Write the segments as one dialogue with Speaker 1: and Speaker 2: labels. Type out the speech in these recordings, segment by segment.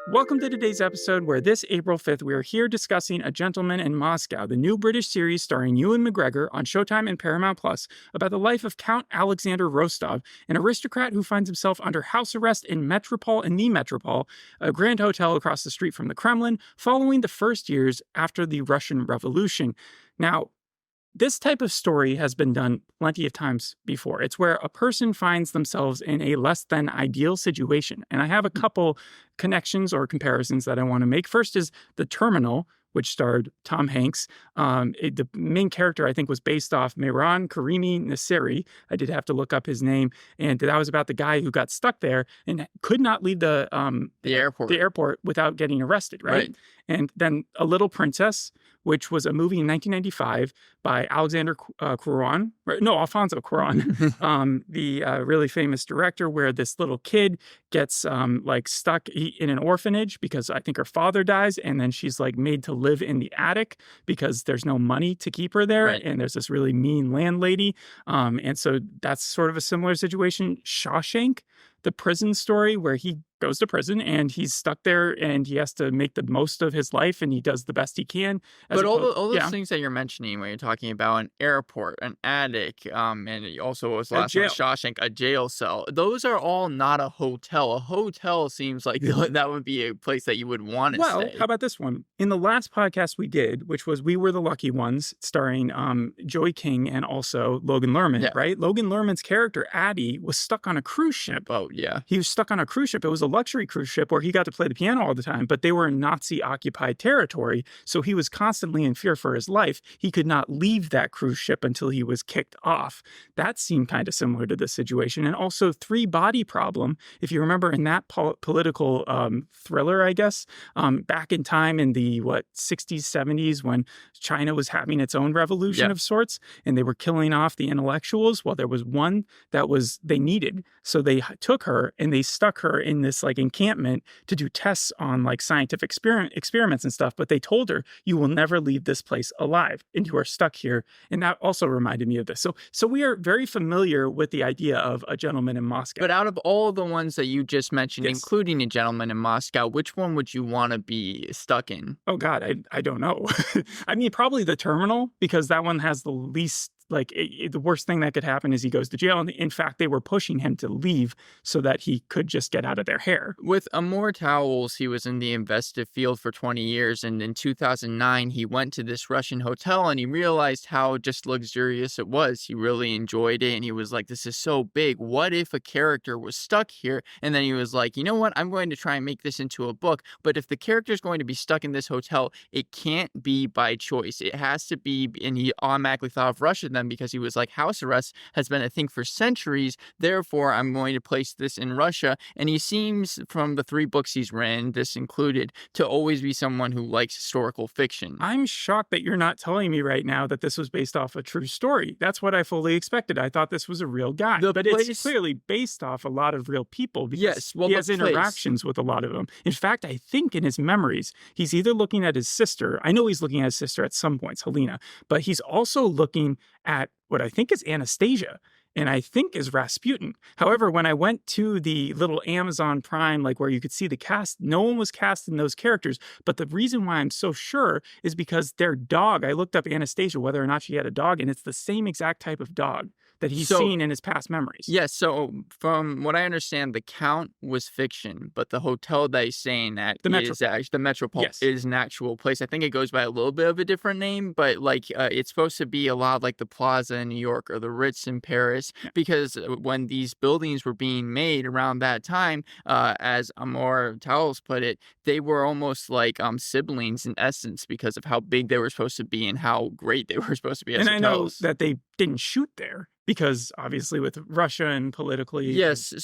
Speaker 1: Welcome to today's episode where this April 5th we are here discussing A Gentleman in Moscow, the new British series starring Ewan McGregor on Showtime and Paramount Plus about the life of Count Alexander Rostov, an aristocrat who finds himself under house arrest in Metropol, a grand hotel across the street from the Kremlin, following the first years after the Russian Revolution. Now, this type of story has been done plenty of times before. It's where a person finds themselves in a less than ideal situation. And I have a couple connections or comparisons that I want to make. First is The Terminal, which starred Tom Hanks. The main character, I think, was based off Mehran Karimi Nasseri. I did have to look up his name. And that was about the guy who got stuck there and could not leave the airport without getting arrested, right? And then A Little Princess, which was a movie in 1995 by Alfonso Cuarón, the really famous director, where this little kid gets stuck in an orphanage because I think her father dies, and then she's made to live in the attic because there's no money to keep her there, and there's this really mean landlady, and so that's sort of a similar situation. Shawshank, the prison story where he goes to prison and he's stuck there and he has to make the most of his life and he does the best he can.
Speaker 2: But all those things that you're mentioning when you're talking about an airport, an attic, and also what was the last one, Shawshank, a jail cell, those are all not a hotel. A hotel seems like that would be a place that you would want to stay.
Speaker 1: Well, how about this one? In the last podcast we did, which was We Were the Lucky Ones, starring Joey King and also Logan Lerman, right? Logan Lerman's character, Addy, was stuck on a cruise ship.
Speaker 2: Oh, yeah.
Speaker 1: He was stuck on a cruise ship. It was a luxury cruise ship where he got to play the piano all the time, but they were in Nazi-occupied territory, so he was constantly in fear for his life. He could not leave that cruise ship until he was kicked off. That seemed kind of similar to this situation. And also Three Body Problem, if you remember in that political thriller, I guess, back in time in the, 60s, 70s, when China was having its own revolution of sorts, and they were killing off the intellectuals. Well, there was one that they needed, so they took her and they stuck her in this encampment to do tests on scientific experiments and stuff, but they told her, you will never leave this place alive and you are stuck here. And that also reminded me of this. So we are very familiar with the idea of A Gentleman in Moscow.
Speaker 2: But out of all the ones that you just mentioned, including A Gentleman in Moscow, which one would you want to be stuck in?
Speaker 1: Oh God, I don't know. I mean, probably The Terminal, because that one has the least the worst thing that could happen is he goes to jail. And in fact, they were pushing him to leave so that he could just get out of their hair.
Speaker 2: With Amor Towles, he was in the investigative field for 20 years. And in 2009, he went to this Russian hotel and he realized how just luxurious it was. He really enjoyed it. And he was like, this is so big. What if a character was stuck here? And then he was like, you know what? I'm going to try and make this into a book. But if the character is going to be stuck in this hotel, it can't be by choice. It has to be, and he automatically thought of Russia then because he was like, house arrest has been a thing for centuries. Therefore, I'm going to place this in Russia. And he seems, from the 3 books he's written, this included, to always be someone who likes historical fiction.
Speaker 1: I'm shocked that you're not telling me right now that this was based off a true story. That's what I fully expected. I thought this was a real guy. But it's clearly based off a lot of real people because he has interactions with a lot of them. In fact, I think in his memories, he's either looking at his sister. I know he's looking at his sister at some points, Helena, but he's also looking at what I think is Anastasia, and I think is Rasputin. However, when I went to the little Amazon Prime, where you could see the cast, no one was cast in those characters. But the reason why I'm so sure is because their dog, I looked up Anastasia, whether or not she had a dog, and it's the same exact type of dog that he's seen in his past memories.
Speaker 2: Yes, so from what I understand, the Count was fiction, but the hotel that he's staying at the Metropol is an actual place. I think it goes by a little bit of a different name, but it's supposed to be a lot like the Plaza in New York or the Ritz in Paris, because when these buildings were being made around that time, as Amor Towles put it, they were almost like siblings in essence because of how big they were supposed to be and how great they were supposed to be as hotels.
Speaker 1: And I know that they didn't shoot there because obviously with Russia and politically,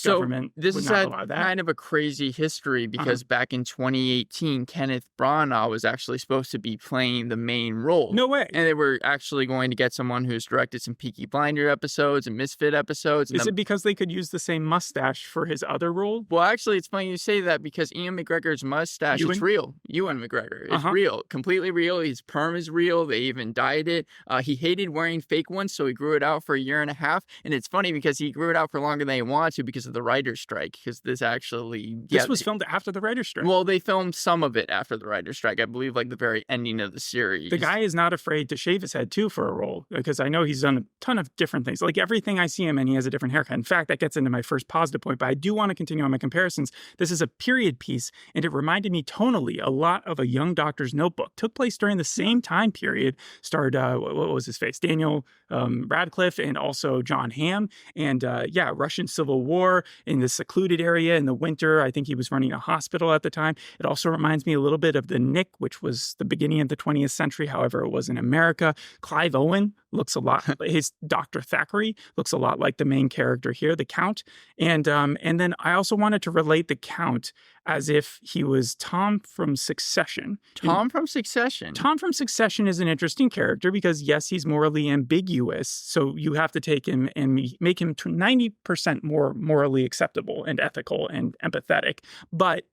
Speaker 1: government
Speaker 2: this
Speaker 1: would
Speaker 2: is
Speaker 1: not allow that.
Speaker 2: Kind of a crazy history because back in 2018, Kenneth Branagh was actually supposed to be playing the main role.
Speaker 1: No way.
Speaker 2: And they were actually going to get someone who's directed some Peaky Blinder episodes and Misfit episodes.
Speaker 1: Is it because they could use the same mustache for his other role?
Speaker 2: Well, actually, it's funny you say that because Ewan McGregor's mustache is real. Ewan McGregor is real, completely real. His perm is real. They even dyed it. He hated wearing fake ones, so he grew it out for a year and a half. And it's funny because he grew it out for longer than he wanted to because of the writer's strike. Because
Speaker 1: This was filmed after the writer's strike.
Speaker 2: Well, they filmed some of it after the writer's strike. I believe like the very ending of the series.
Speaker 1: The guy is not afraid to shave his head too for a role, because I know he's done a ton of different things. Like everything I see him in, he has a different haircut. In fact, that gets into my first positive point, but I do want to continue on my comparisons. This is a period piece, and it reminded me tonally a lot of A Young Doctor's Notebook. Took place during the same time period, starred, what was his face? Daniel Radcliffe and also John Hamm. And Russian Civil War in the secluded area in the winter. I think he was running a hospital at the time. It also reminds me a little bit of The Knick, which was the beginning of the 20th century. However, it was in America. Clive Owen looks a lot, his Dr. Thackeray looks a lot like the main character here, the Count. And then I also wanted to relate the Count as if he was Tom from Succession.
Speaker 2: Tom from Succession?
Speaker 1: Tom from Succession is an interesting character because, yes, he's morally ambiguous. So you have to take him and make him 90% more morally acceptable and ethical and empathetic. But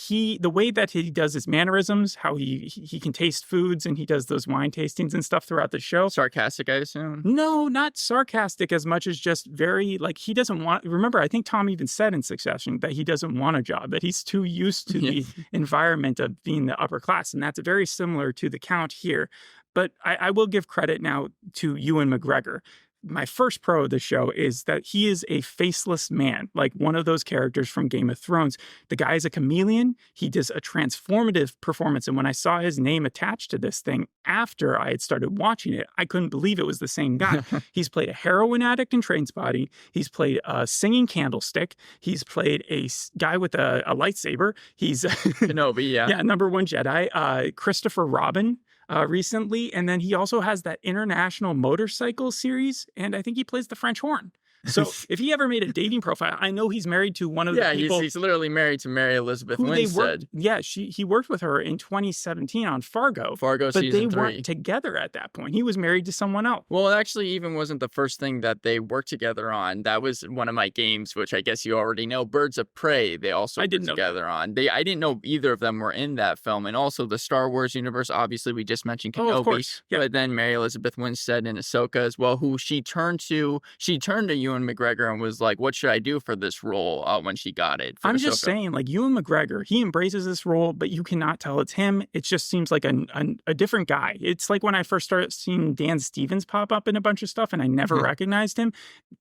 Speaker 1: the way that he does his mannerisms, how he can taste foods, and he does those wine tastings and stuff throughout the show.
Speaker 2: Sarcastic, I assume?
Speaker 1: No, not sarcastic as much as just very, like, he doesn't want, remember, I think Tom even said in Succession that he doesn't want a job, that he's too used to the environment of being the upper class. And that's very similar to the Count here. But I will give credit now to Ewan McGregor. My first pro of the show is that he is a faceless man, like one of those characters from Game of Thrones. The guy is a chameleon. He does a transformative performance. And when I saw his name attached to this thing after I had started watching it, I couldn't believe it was the same guy. He's played a heroin addict in Trainspotting. He's played a singing candlestick. He's played a guy with a lightsaber. He's
Speaker 2: Kenobi, yeah.
Speaker 1: Number one Jedi. Christopher Robin. Recently, and then he also has that international motorcycle series, and I think he plays the French horn. So if he ever made a dating profile, I know he's married to one of the people.
Speaker 2: He's literally married to Mary Elizabeth Winstead.
Speaker 1: He worked with her in 2017 on Fargo.
Speaker 2: Fargo
Speaker 1: but
Speaker 2: season 3.
Speaker 1: But they weren't together at that point. He was married to someone else.
Speaker 2: Well, it actually even wasn't the first thing that they worked together on. That was one of my games, which I guess you already know. Birds of Prey, they also worked together on. I didn't know either of them were in that film. And also the Star Wars universe, obviously, we just mentioned Kenobi.
Speaker 1: Oh, of course. Yeah.
Speaker 2: But then Mary Elizabeth Winstead and Ahsoka as well, who she turned to Ewan McGregor and was like, what should I do for this role when she got it?
Speaker 1: I'm just saying, like, Ewan McGregor, he embraces this role, but you cannot tell it's him. It just seems like a different guy. It's like when I first started seeing Dan Stevens pop up in a bunch of stuff and I never recognized him.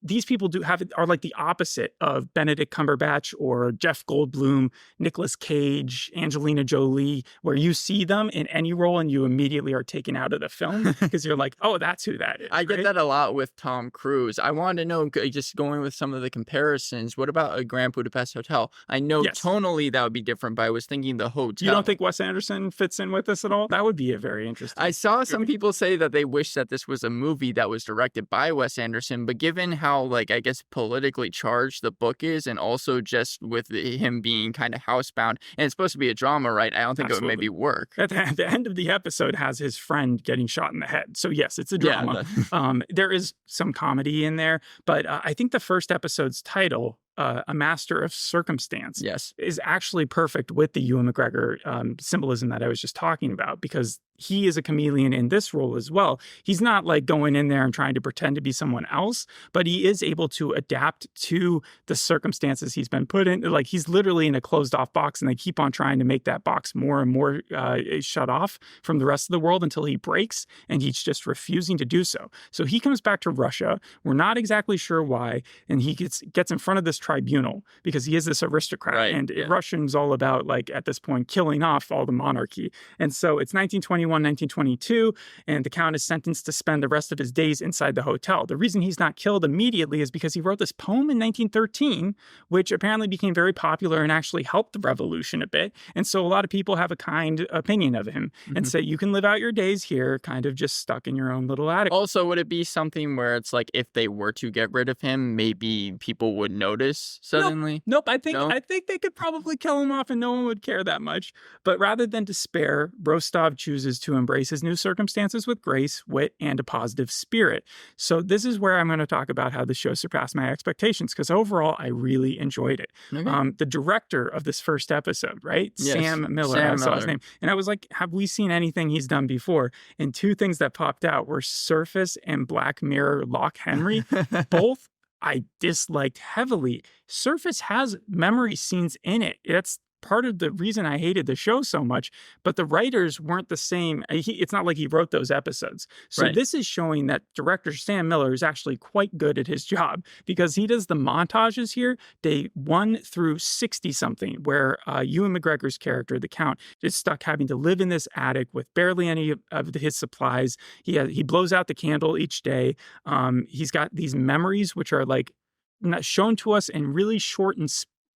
Speaker 1: These people are like the opposite of Benedict Cumberbatch or Jeff Goldblum, Nicolas Cage, Angelina Jolie, where you see them in any role and you immediately are taken out of the film because you're like, oh, that's who that is.
Speaker 2: I get that a lot with Tom Cruise. I wanted to know, just going with some of the comparisons, what about a Grand Budapest Hotel? I know tonally that would be different, but I was thinking the hotel.
Speaker 1: You don't think Wes Anderson fits in with this at all? That would be a very interesting.
Speaker 2: I saw some people say that they wish that this was a movie that was directed by Wes Anderson, but given how, like, I guess politically charged the book is, and also just with him being kind of housebound, and it's supposed to be a drama, right? I don't think it would maybe work.
Speaker 1: At the end of the episode has his friend getting shot in the head. So yes, it's a drama. There is some comedy in there, but I think the first episode's title, A Master of Circumstance, is actually perfect with the Ewan McGregor symbolism that I was just talking about, because he is a chameleon in this role as well. He's not like going in there and trying to pretend to be someone else, but he is able to adapt to the circumstances he's been put in. Like, he's literally in a closed off box, and they keep on trying to make that box more and more shut off from the rest of the world until he breaks, and he's just refusing to do so. So he comes back to Russia. We're not exactly sure why, and he gets in front of this tribunal because he is this aristocrat, and Russians all about, like, at this point, killing off all the monarchy. And so it's 1922, and the Count is sentenced to spend the rest of his days inside the hotel. The reason he's not killed immediately is because he wrote this poem in 1913, which apparently became very popular and actually helped the revolution a bit. And so a lot of people have a kind opinion of him and say, you can live out your days here, kind of just stuck in your own little attic.
Speaker 2: Also, would it be something where it's like, if they were to get rid of him, maybe people would notice suddenly?
Speaker 1: Nope. I think they could probably kill him off and no one would care that much. But rather than despair, Rostov chooses chooses to embrace his new circumstances with grace, wit, and a positive spirit. So this is where I'm going to talk about how the show surpassed my expectations, because overall, I really enjoyed it.
Speaker 2: Okay.
Speaker 1: The director of this first episode, right?
Speaker 2: Yes,
Speaker 1: Sam Miller,
Speaker 2: Sam
Speaker 1: I saw his
Speaker 2: Miller.
Speaker 1: name. And I was like, have we seen anything he's done before? And two things that popped out were Surface and Black Mirror Lock Henry. Both I disliked heavily. Surface has memory scenes in it. That's part of the reason I hated the show so much, but the writers weren't the same. It's not like he wrote those episodes. So
Speaker 2: Right.
Speaker 1: this is showing that director Sam Miller is actually quite good at his job, because he does the montages here, day 1 through 60 something, where Ewan McGregor's character, the Count, is stuck having to live in this attic with barely any of his supplies. He blows out the candle each day. He's got these memories, which are like not shown to us in really short and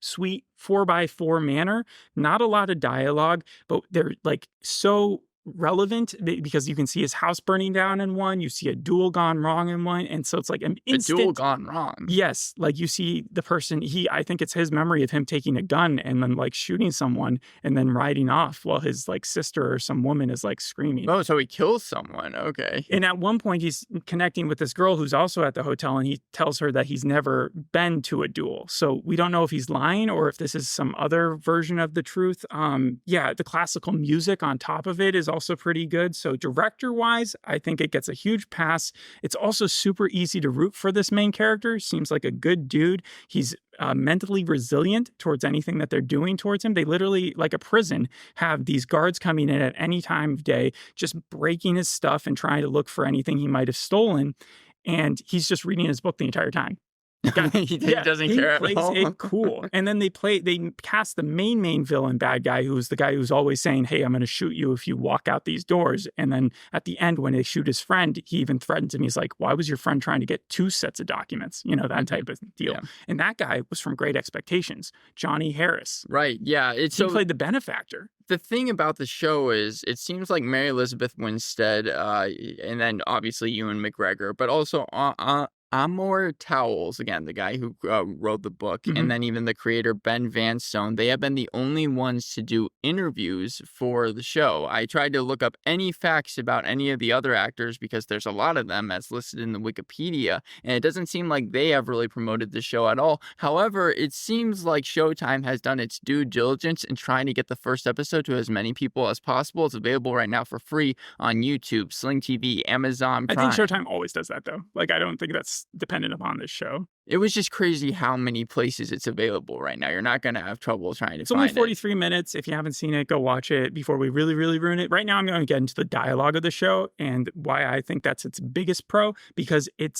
Speaker 1: sweet 4x4 manner. Not a lot of dialogue, but they're like so relevant because you can see his house burning down in one, you see a duel gone wrong in one, and so it's like an instant
Speaker 2: A duel gone wrong.
Speaker 1: Yes, like you see the person, I think it's his memory of him taking a gun and then like shooting someone and then riding off while his like sister or some woman is like screaming.
Speaker 2: Oh, so he kills someone. Okay.
Speaker 1: And at one point he's connecting with this girl who's also at the hotel, and he tells her that he's never been to a duel. So we don't know if he's lying or if this is some other version of the truth. The classical music on top of it is also pretty good. So director-wise, I think it gets a huge pass. It's also super easy to root for this main character. Seems like a good dude. He's mentally resilient towards anything that they're doing towards him. They literally, like a prison, have these guards coming in at any time of day, just breaking his stuff and trying to look for anything he might have stolen. And he's just reading his book the entire time.
Speaker 2: He doesn't care at all.
Speaker 1: It cool. And then they cast the main villain bad guy, who's the guy who's always saying, hey, I'm going to shoot you if you walk out these doors. And then at the end, when they shoot his friend, he even threatens him. He's like, why was your friend trying to get 2 sets of documents? You know, that type of deal. Yeah. And that guy was from Great Expectations, Johnny Harris.
Speaker 2: Right. Yeah.
Speaker 1: He played the benefactor.
Speaker 2: The thing about the show is it seems like Mary Elizabeth Winstead, and then obviously Ewan McGregor, but also Amor Towles, again, the guy who wrote the book, and then even the creator, Ben Vanstone, they have been the only ones to do interviews for the show. I tried to look up any facts about any of the other actors because there's a lot of them as listed in the Wikipedia, and it doesn't seem like they have really promoted the show at all. However, it seems like Showtime has done its due diligence in trying to get the first episode to as many people as possible. It's available right now for free on YouTube, Sling TV, Amazon Prime.
Speaker 1: I think Showtime always does that, though. Like, I don't think that's dependent upon this show.
Speaker 2: It was just crazy how many places it's available right now. You're not going to have trouble trying to find it.
Speaker 1: It's only 43 minutes. If you haven't seen it, go watch it before we really, really ruin it. Right now, I'm going to get into the dialogue of the show and why I think that's its biggest pro, because it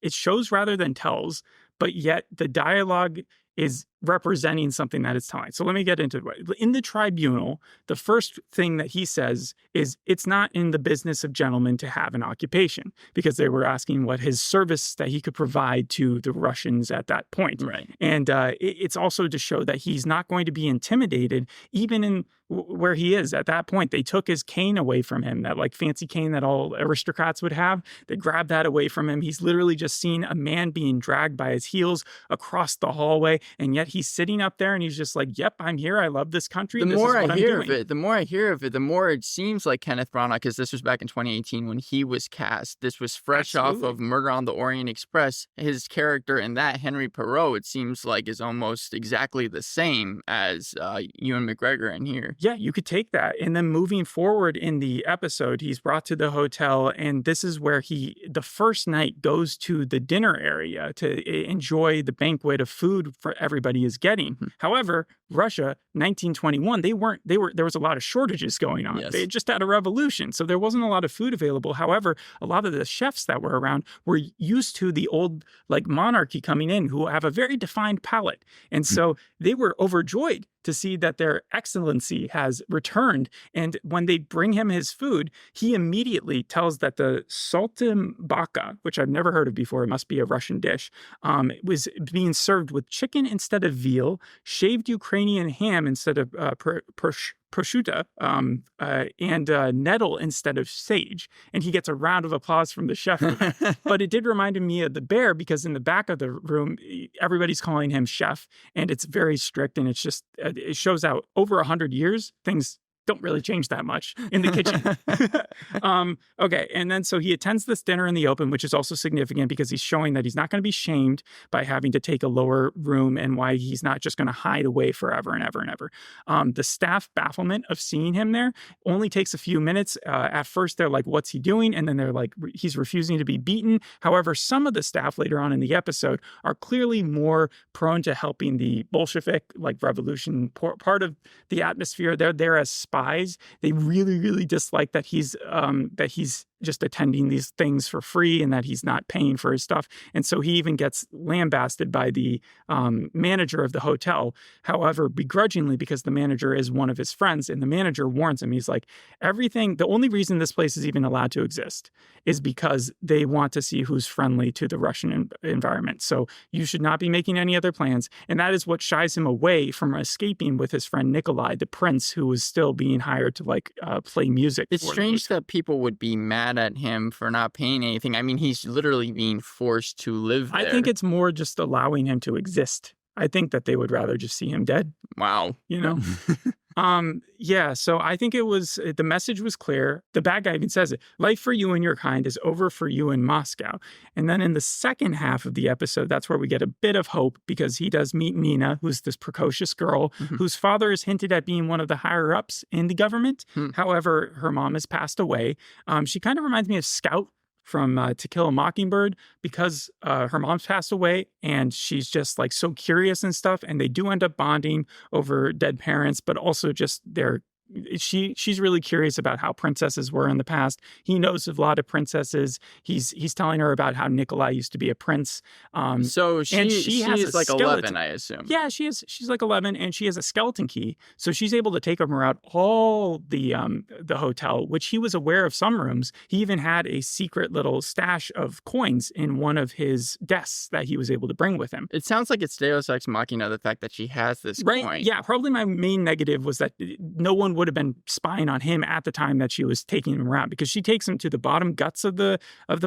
Speaker 1: shows rather than tells, but yet the dialogue is representing something that it's telling. So let me get into it. In the tribunal, the first thing that he says is it's not in the business of gentlemen to have an occupation, because they were asking what his service that he could provide to the Russians at that point.
Speaker 2: Right.
Speaker 1: And it's also to show that he's not going to be intimidated, even in where he is at that point. They took his cane away from him, that like fancy cane that all aristocrats would have. They grabbed that away from him. He's literally just seen a man being dragged by his heels across the hallway, and yet he's sitting up there and he's just like, yep, I'm here. I love this country.
Speaker 2: The more I hear of it, the more it seems like Kenneth Branagh, because this was back in 2018 when he was cast. This was fresh off of Murder on the Orient Express. His character in that, Henry Perot, it seems like is almost exactly the same as Ewan McGregor in here.
Speaker 1: Yeah, you could take that. And then moving forward in the episode, he's brought to the hotel, and this is where the first night goes to the dinner area to enjoy the banquet of food for everybody is getting. However, Russia, 1921, there was a lot of shortages going on.
Speaker 2: Yes.
Speaker 1: They had just had a revolution, so there wasn't a lot of food available. However, a lot of the chefs that were around were used to the old like monarchy coming in, who have a very defined palate. And so they were overjoyed to see that their excellency has returned. And when they bring him his food, he immediately tells that the saltimbaka, which I've never heard of before, it must be a Russian dish, was being served with chicken instead of veal, shaved Ukrainian ham instead of prosciutto, and nettle instead of sage. And he gets a round of applause from the chef. But it did remind me of the bear, because in the back of the room, everybody's calling him chef, and it's very strict, and it's just, it shows out over 100 years, things don't really change that much in the kitchen. Okay. And then so he attends this dinner in the open, which is also significant because he's showing that he's not going to be shamed by having to take a lower room and why he's not just going to hide away forever and ever and ever. The staff bafflement of seeing him there only takes a few minutes. At first, they're like, what's he doing? And then they're like, he's refusing to be beaten. However, some of the staff later on in the episode are clearly more prone to helping the Bolshevik revolution part of the atmosphere. They're there as spies. They really, really dislike that he's just attending these things for free and that he's not paying for his stuff. And so he even gets lambasted by the manager of the hotel, however, begrudgingly, because the manager is one of his friends. And the manager warns him. He's like, the only reason this place is even allowed to exist is because they want to see who's friendly to the Russian environment. So you should not be making any other plans. And that is what shies him away from escaping with his friend Nikolai, the prince, who was still being hired to play music.
Speaker 2: It's strange that people would be mad at him for not paying anything. I mean, he's literally being forced to live there.
Speaker 1: I think it's more just allowing him to exist. I think that they would rather just see him dead.
Speaker 2: Wow.
Speaker 1: You know? Yeah, so I think the message was clear. The bad guy even says it. Life for you and your kind is over for you in Moscow. And then in the second half of the episode, that's where we get a bit of hope because he does meet Nina, who's this precocious girl whose father is hinted at being one of the higher ups in the government. However, her mom has passed away. She kind of reminds me of Scout from To Kill a Mockingbird because her mom's passed away and she's just so curious and stuff. And they do end up bonding over dead parents, but also just she's really curious about how princesses were in the past. He knows a lot of princesses. He's telling her about how Nikolai used to be a prince.
Speaker 2: So she is 11, I assume.
Speaker 1: Yeah, she is. She's 11, and she has a skeleton key, so she's able to take him around all the hotel, which he was aware of some rooms. He even had a secret little stash of coins in one of his desks that he was able to bring with him.
Speaker 2: It sounds like it's Deus Ex Machina, the fact that she has this coin.
Speaker 1: Yeah, probably my main negative was that no one would have been spying on him at the time that she was taking him around because she takes him to the bottom guts of the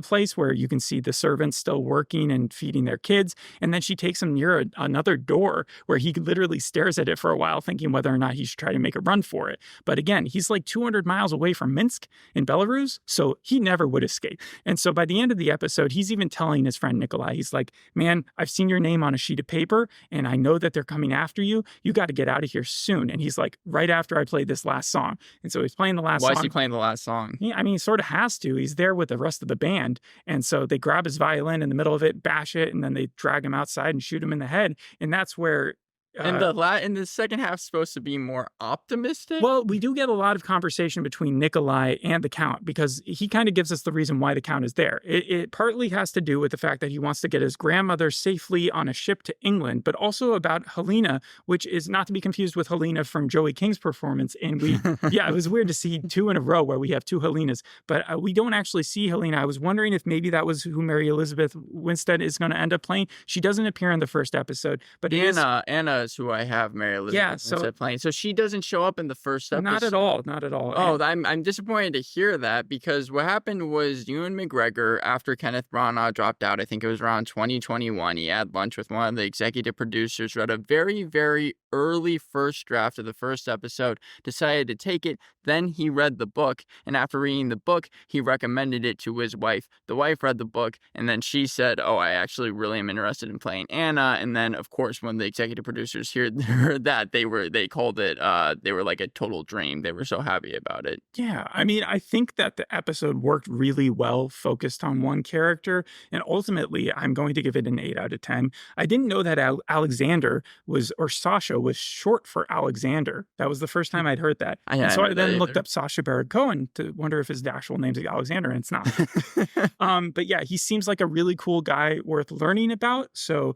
Speaker 1: place where you can see the servants still working and feeding their kids. And then she takes him near another door where he literally stares at it for a while, thinking whether or not he should try to make a run for it. But again, he's 200 miles away from Minsk in Belarus, so he never would escape. And so by the end of the episode, he's even telling his friend Nikolai, he's like, man, I've seen your name on a sheet of paper and I know that they're coming after you. You got to get out of here soon. And he's like, right after I played this last song. And so he's playing the last song.
Speaker 2: Why is he playing the last song?
Speaker 1: Yeah, I mean, he sort of has to. He's there with the rest of the band. And so they grab his violin in the middle of it, bash it, and then they drag him outside and shoot him in the head. And that's where
Speaker 2: And the second half's supposed to be more optimistic?
Speaker 1: Well, we do get a lot of conversation between Nikolai and the Count because he kind of gives us the reason why the Count is there. It partly has to do with the fact that he wants to get his grandmother safely on a ship to England, but also about Helena, which is not to be confused with Helena from Joey King's performance. And it was weird to see two in a row where we have two Helenas, but we don't actually see Helena. I was wondering if maybe that was who Mary Elizabeth Winstead is going to end up playing. She doesn't appear in the first episode, but
Speaker 2: Anna is who I have Mary Elizabeth Winstead playing. So she doesn't show up in the first episode.
Speaker 1: Not at all. Not at all.
Speaker 2: Oh, I'm disappointed to hear that because what happened was Ewan McGregor, after Kenneth Branagh dropped out, I think it was around 2021, he had lunch with one of the executive producers, read a very, very early first draft of the first episode, decided to take it. Then he read the book, and after reading the book, he recommended it to his wife. The wife read the book, and then she said, "Oh, I actually really am interested in playing Anna." And then, of course, when the executive producers heard that, they called it, they were like a total dream. They were so happy about it.
Speaker 1: Yeah, I mean, I think that the episode worked really well, focused on one character, and ultimately, I'm going to give it an 8 out of 10. I didn't know that Alexander or Sasha was short for Alexander. That was the first time I'd heard that. So I then looked up Sacha Baron Cohen to wonder if his actual name's Alexander, and it's not. But yeah, he seems like a really cool guy worth learning about. So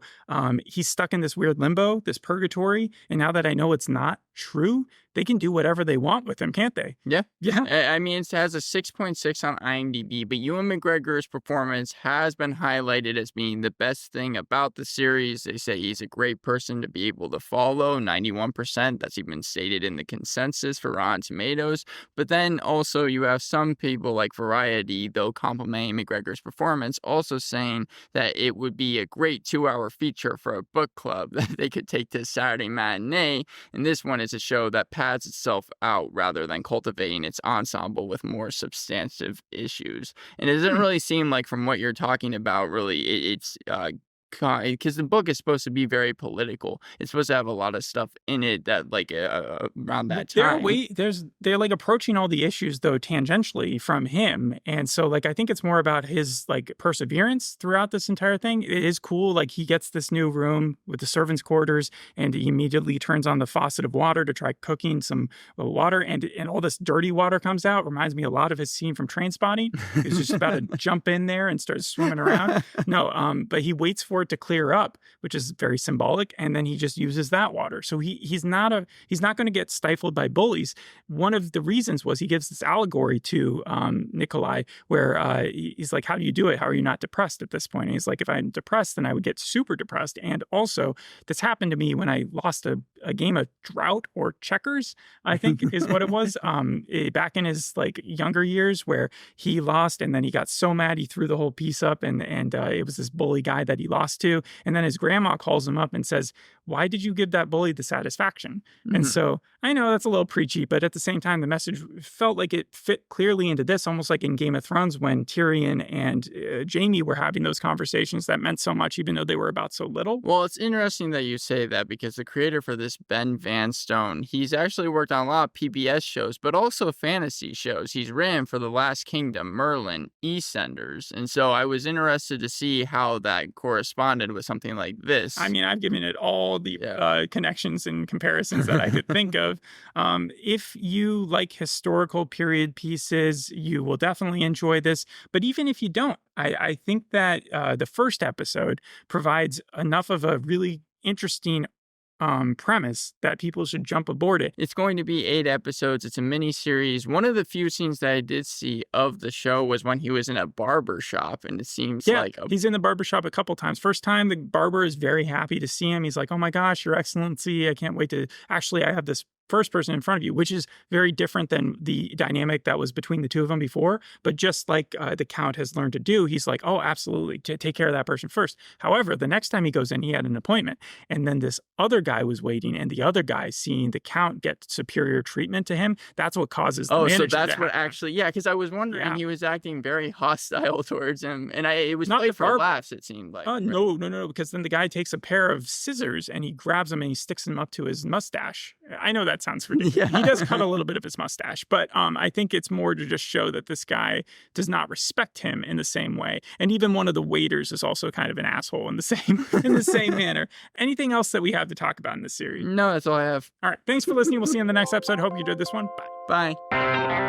Speaker 1: he's stuck in this weird limbo, this purgatory, and now that I know it's not true, they can do whatever they want with him, can't they?
Speaker 2: Yeah.
Speaker 1: Yeah.
Speaker 2: I mean, it has a 6.6 on IMDb, but Ewan McGregor's performance has been highlighted as being the best thing about the series. They say he's a great person to be able to follow, 91%. That's even stated in the consensus for Rotten Tomatoes. But then also you have some people like Variety, though complimenting McGregor's performance, also saying that it would be a great 2-hour feature for a book club that they could take to Saturday matinee. And this one is a show that pads itself out rather than cultivating its ensemble with more substantive issues. And it doesn't really seem like, from what you're talking about, really, it's because the book is supposed to be very political. It's supposed to have a lot of stuff in it that, like, around that time.
Speaker 1: They're like approaching all the issues though tangentially from him, and so like I think it's more about his like perseverance throughout this entire thing. It is cool. Like he gets this new room with the servants' quarters, and he immediately turns on the faucet of water to try cooking some water, and all this dirty water comes out. Reminds me a lot of his scene from Trainspotting. He's just about to jump in there and start swimming around. No, but he waits for it to clear up, which is very symbolic, and then he just uses that water. So he's not going to get stifled by bullies. One of the reasons was he gives this allegory to Nikolai where he's like, how do you do it? How are you not depressed at this point? And he's like, if I'm depressed, then I would get super depressed. And also, this happened to me when I lost a game of drought or checkers, I think is what it was, back in his like younger years, where he lost and then he got so mad he threw the whole piece up, and it was this bully guy that he lost to, and then his grandma calls him up and says, why did you give that bully the satisfaction? And so I know that's a little preachy, but at the same time the message felt like it fit clearly into this, almost like in Game of Thrones when Tyrion and Jaime were having those conversations that meant so much even though they were about so little.
Speaker 2: Well, it's interesting that you say that, because the creator for this, Ben Van Stone, he's actually worked on a lot of PBS shows, but also fantasy shows. He's written for The Last Kingdom, Merlin, EastEnders, and so I was interested to see how that corresponded with something like this.
Speaker 1: I mean, I've given it all the connections and comparisons that I could think of. If you like historical period pieces, you will definitely enjoy this. But even if you don't, I think that the first episode provides enough of a really interesting premise that people should jump aboard it.
Speaker 2: It's going to be 8 episodes. It's a mini series. One of the few scenes that I did see of the show was when he was in a barber shop, and it seems like
Speaker 1: he's in the barber shop a couple times. First time, the barber is very happy to see him. He's like, oh my gosh, Your Excellency, I can't wait to actually, I have this first person in front of you, which is very different than the dynamic that was between the two of them before. But just like the Count has learned to do, he's like, oh, absolutely, to take care of that person first. However, the next time he goes in, he had an appointment. And then this other guy was waiting, and the other guy, seeing the Count get superior treatment to him, that's what causes the manager
Speaker 2: so that's
Speaker 1: to
Speaker 2: what
Speaker 1: happen.
Speaker 2: actually, because I was wondering, he was acting very hostile towards him. And it was played for laughs, it seemed like.
Speaker 1: Right? No, because then the guy takes a pair of scissors and he grabs them and he sticks them up to his mustache. I know that sounds ridiculous. He does cut a little bit of his mustache, but I think it's more to just show that this guy does not respect him in the same way. And even one of the waiters is also kind of an asshole in the same manner. Anything else that we have to talk about in this series?
Speaker 2: No, that's all I have.
Speaker 1: All right. Thanks for listening. We'll see you in the next episode. Hope you did this one. Bye.
Speaker 2: Bye.